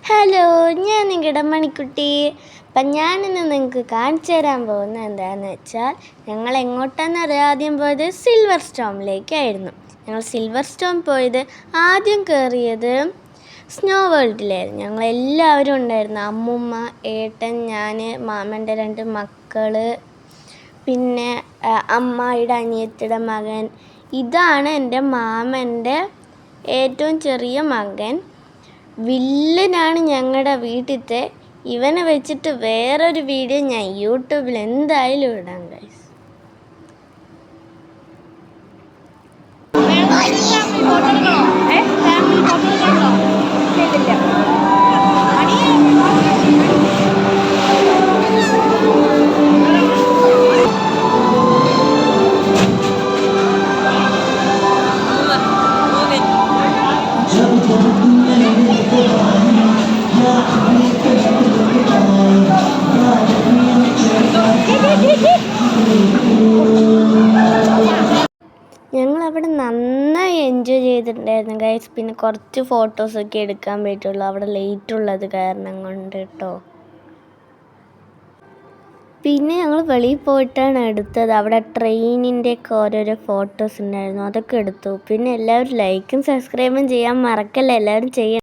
Hello, ഞാൻ നിങ്ങളുടെ മണിക്കുട്ടി. അപ്പം ഞാനിന്ന് നിങ്ങൾക്ക് കാണിച്ചു തരാൻ പോകുന്നത് എന്താണെന്ന് വെച്ചാൽ ഞങ്ങൾ എങ്ങോട്ടാണെന്ന് ആദ്യം പോയത് സിൽവർ സ്റ്റോമിലേക്കായിരുന്നു. ഞങ്ങൾ സിൽവർ സ്റ്റോം പോയത് ആദ്യം കയറിയത് സ്നോ വേൾഡിലായിരുന്നു. ഞങ്ങളെല്ലാവരും ഉണ്ടായിരുന്നു. അമ്മുമ്മ, ഏട്ടൻ, ഞാൻ, മാമൻ്റെ 2 മക്കൾ, പിന്നെ അമ്മായിയുടെ അനിയത്തിയുടെ മകൻ. ഇതാണ് എൻ്റെ മാമൻ്റെ ഏറ്റവും ചെറിയ മകൻ. വില്ലനാണ് ഞങ്ങളുടെ വീട്ടിലത്തെ. ഇവനെ വെച്ചിട്ട് വേറൊരു വീഡിയോ ഞാൻ യൂട്യൂബിൽ എന്തായാലും ഇടാം ഗൈസ്. ഞങ്ങളവിടെ നന്നായി എൻജോയ് ചെയ്തിട്ടുണ്ടായിരുന്നു ഗൈസ്. പിന്നെ കുറച്ച് ഫോട്ടോസൊക്കെ എടുക്കാൻ പറ്റുള്ളൂ അവിടെ ലേറ്റ് ഉള്ളത് കാരണം കൊണ്ട് കേട്ടോ. പിന്നെ ഞങ്ങൾ വെളിയിൽ പോയിട്ടാണ് എടുത്തത്. അവിടെ ട്രെയിനിൻ്റെ ഒക്കെ ഓരോരോ ഫോട്ടോസ് ഉണ്ടായിരുന്നു, അതൊക്കെ എടുത്തു. പിന്നെ എല്ലാവരും ലൈക്കും സബ്സ്ക്രൈബും ചെയ്യാൻ മറക്കല്ല, എല്ലാവരും ചെയ്യണം.